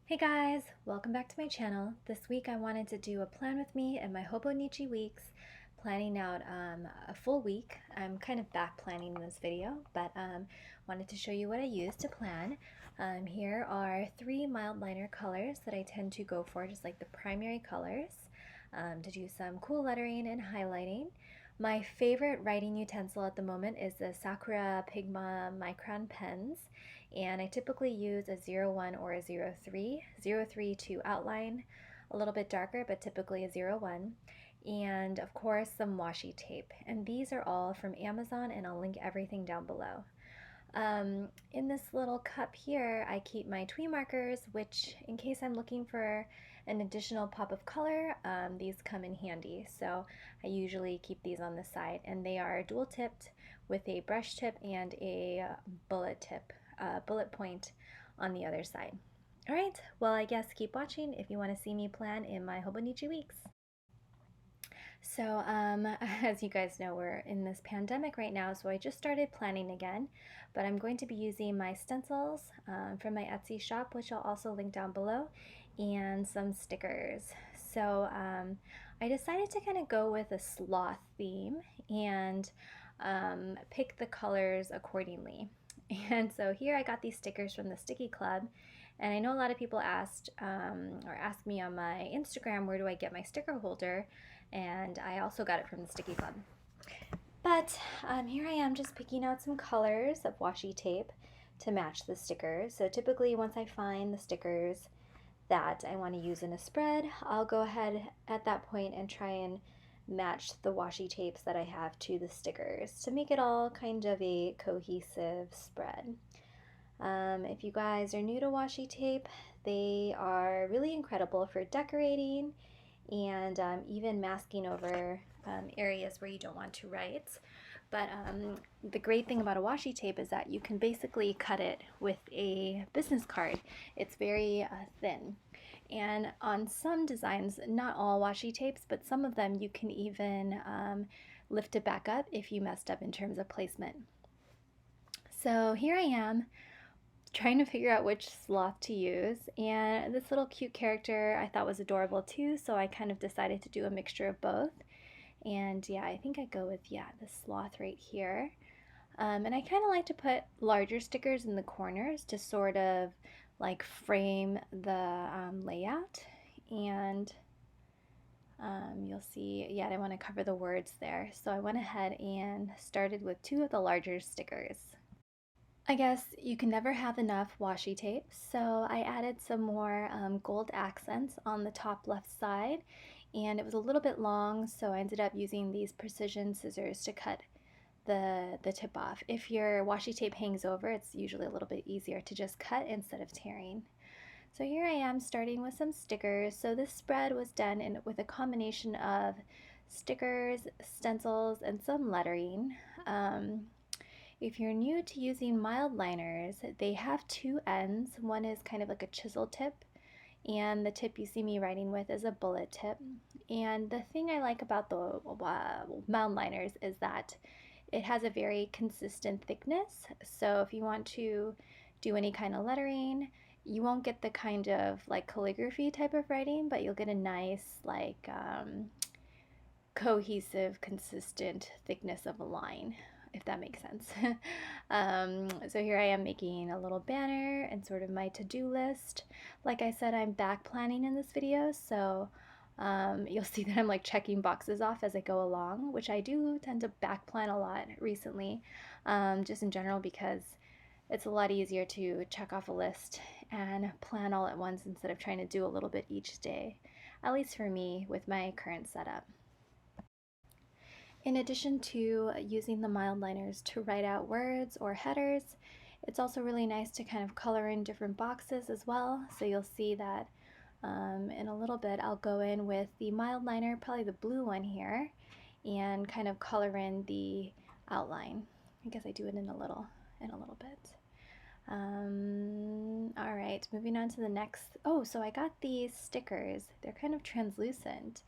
Hey guys, welcome back to my channel. This week I wanted to do a plan with me and my Hobonichi Weeks, planning out a full week. I'm kind of back planning in this video, but wanted to show you what I use to plan. Here are 3 mild liner colors that I tend to go for, just like the primary colors, to do some cool lettering and highlighting. My favorite writing utensil at the moment is the Sakura Pigma Micron pens, and I typically use a 01 or a 03. 03 to outline a little bit darker, but typically a 01. And of course, some washi tape. And these are all from Amazon, and I'll link everything down below. In this little cup here, I keep my twee markers, which in case I'm looking for an additional pop of color, these come in handy. So I usually keep these on the side, and they are dual tipped with a brush tip and a bullet point on the other side. All right, well, I guess keep watching if you want to see me plan in my Hobonichi Weeks. So, as you guys know, we're in this pandemic right now, so I just started planning again, but I'm going to be using my stencils from my Etsy shop, which I'll also link down below, and some stickers. So, I decided to kind of go with a sloth theme and pick the colors accordingly. And so here I got these stickers from the Sticky Club, and I know a lot of people asked or asked me on my Instagram, where do I get my sticker holder? And I also got it from the Sticky Club. But here I am just picking out some colors of washi tape to match the stickers. So typically once I find the stickers that I want to use in a spread, I'll go ahead at that point and try and match the washi tapes that I have to the stickers to make it all kind of a cohesive spread. If you guys are new to washi tape, they are really incredible for decorating and even masking over areas where you don't want to write. But the great thing about a washi tape is that you can basically cut it with a business card. It's very thin. And on some designs, not all washi tapes, but some of them you can even lift it back up if you messed up in terms of placement. So here I am trying to figure out which sloth to use, and this little cute character I thought was adorable too, so I kind of decided to do a mixture of both. And yeah, I think I go with the sloth right here. And I kind of like to put larger stickers in the corners to sort of like frame the layout. And you'll see, I want to cover the words there. So I went ahead and started with 2 of the larger stickers. I guess you can never have enough washi tape, so I added some more gold accents on the top left side, and it was a little bit long, so I ended up using these precision scissors to cut the tip off. If your washi tape hangs over, it's usually a little bit easier to just cut instead of tearing. So here I am starting with some stickers. So this spread was done with a combination of stickers, stencils, and some lettering. If you're new to using mild liners, they have 2 ends. One is kind of like a chisel tip, and the tip you see me writing with is a bullet tip. And the thing I like about the mild liners is that it has a very consistent thickness. So if you want to do any kind of lettering, you won't get the kind of like calligraphy type of writing, but you'll get a nice like cohesive, consistent thickness of a line, if that makes sense. So here I am making a little banner and sort of my to-do list. Like I said, I'm back planning in this video, so you'll see that I'm like checking boxes off as I go along, which I do tend to back plan a lot recently, just in general, because it's a lot easier to check off a list and plan all at once instead of trying to do a little bit each day, at least for me with my current setup. In addition to using the mild liners to write out words or headers, it's also really nice to kind of color in different boxes as well. So you'll see that in a little bit I'll go in with the mild liner, probably the blue one here, and kind of color in the outline. I guess I do it in a little bit. All right, moving on to the next. Oh, so I got these stickers. They're kind of translucent,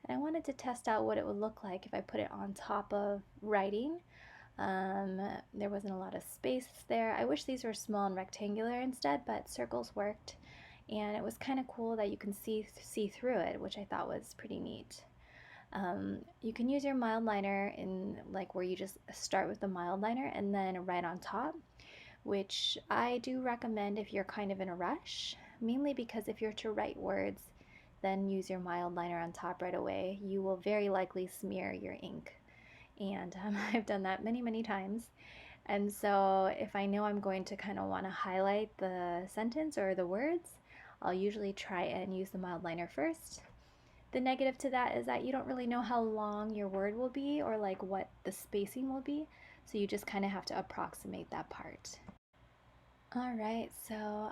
and I wanted to test out what it would look like if I put it on top of writing. There wasn't a lot of space there. I wish these were small and rectangular instead, but circles worked. and it was kind of cool that you can see through it, which I thought was pretty neat. You can use your mild liner in like where you just start with the mild liner and then right on top, which I do recommend if you're kind of in a rush, mainly because if you're to write words, then use your mild liner on top right away. You will very likely smear your ink. And I've done that many, many times. And so if I know I'm going to kind of want to highlight the sentence or the words, I'll usually try and use the mild liner first. The negative to that is that you don't really know how long your word will be or like what the spacing will be, so you just kind of have to approximate that part. All right, so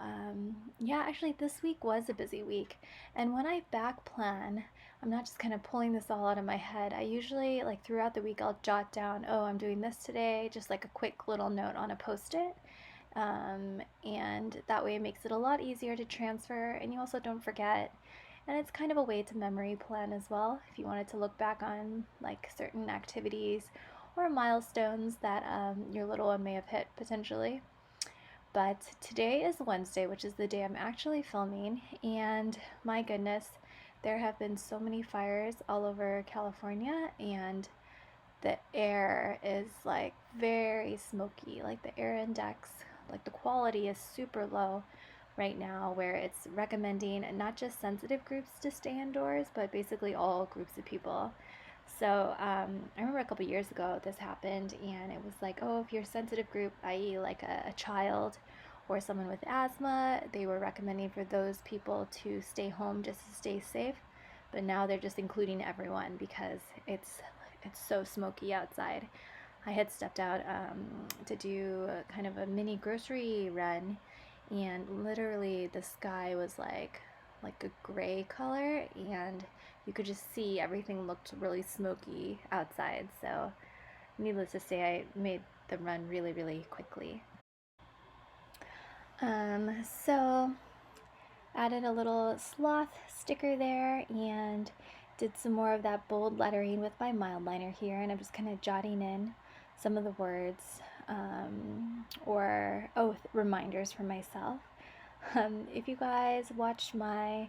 yeah, actually this week was a busy week. And when I back plan, I'm not just kind of pulling this all out of my head. I usually, like throughout the week, I'll jot down, oh, I'm doing this today, just like a quick little note on a post-it. And that way it makes it a lot easier to transfer, and you also don't forget. And it's kind of a way to memory plan as well, if you wanted to look back on like certain activities or milestones that your little one may have hit potentially. But today is Wednesday, which is the day I'm actually filming, and my goodness, there have been so many fires all over California, and the air is like very smoky. Like the air index, like the quality is super low right now, where it's recommending not just sensitive groups to stay indoors, but basically all groups of people. So I remember a couple years ago this happened, and it was like, oh, if you're a sensitive group, i.e., like a child or someone with asthma, they were recommending for those people to stay home just to stay safe. But now they're just including everyone because it's so smoky outside. I had stepped out to do kind of a mini grocery run, and literally the sky was like a gray color, and you could just see everything looked really smoky outside. So needless to say, I made the run really, really quickly. So added a little sloth sticker there and did some more of that bold lettering with my mild liner here, and I'm just kind of jotting in some of the words or reminders for myself. If you guys watched my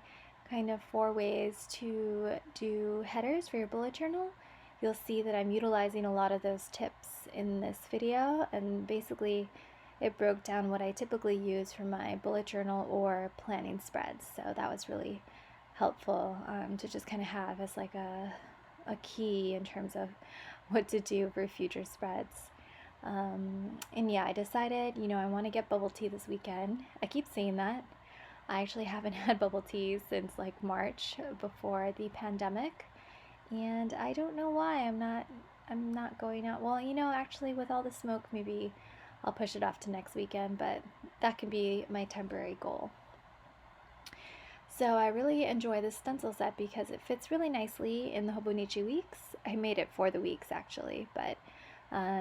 kind of 4 ways to do headers for your bullet journal, you'll see that I'm utilizing a lot of those tips in this video, and basically it broke down what I typically use for my bullet journal or planning spreads. So that was really helpful to just kind of have as like a key in terms of what to do for future spreads. And yeah, I decided, I want to get bubble tea this weekend. I keep saying that. I actually haven't had bubble tea since like March before the pandemic, and I don't know why I'm not going out. Well, actually with all the smoke, maybe I'll push it off to next weekend, but that can be my temporary goal. So I really enjoy this stencil set because it fits really nicely in the Hobonichi Weeks. I made it for the weeks actually, but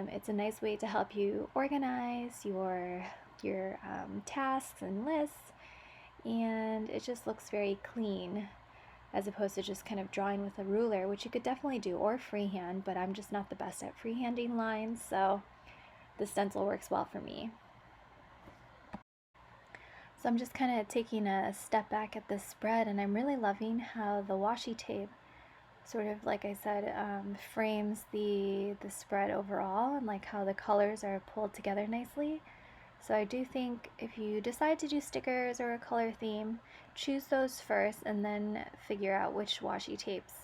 it's a nice way to help you organize your tasks and lists, and it just looks very clean as opposed to just kind of drawing with a ruler, which you could definitely do, or freehand, but I'm just not the best at freehanding lines, so the stencil works well for me. So I'm just kind of taking a step back at this spread, and I'm really loving how the washi tape sort of, like I said, frames the spread overall, and like how the colors are pulled together nicely. So I do think if you decide to do stickers or a color theme, choose those first and then figure out which washi tapes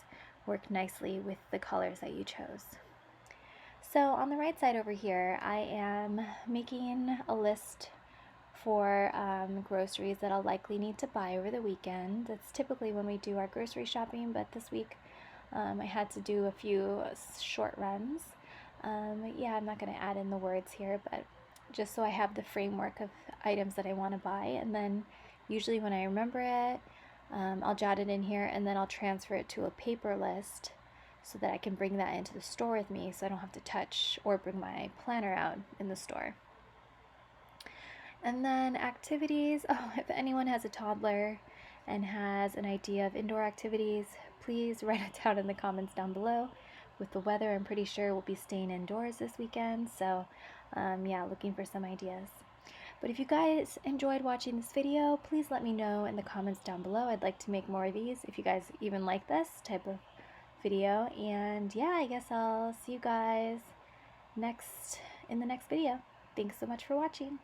work nicely with the colors that you chose. So on the right side over here, I am making a list for groceries that I'll likely need to buy over the weekend. That's typically when we do our grocery shopping, but this week I had to do a few short runs. Yeah, I'm not going to add in the words here, but just so I have the framework of items that I want to buy, and then usually when I remember it, I'll jot it in here, and then I'll transfer it to a paper list so that I can bring that into the store with me, so I don't have to touch or bring my planner out in the store. And then activities. Oh, if anyone has a toddler and has an idea of indoor activities, please write it down in the comments down below. With the weather, I'm pretty sure we'll be staying indoors this weekend, so yeah, looking for some ideas. But if you guys enjoyed watching this video, please let me know in the comments down below. I'd like to make more of these if you guys even like this type of video. And yeah, I guess I'll see you guys in the next video. Thanks so much for watching.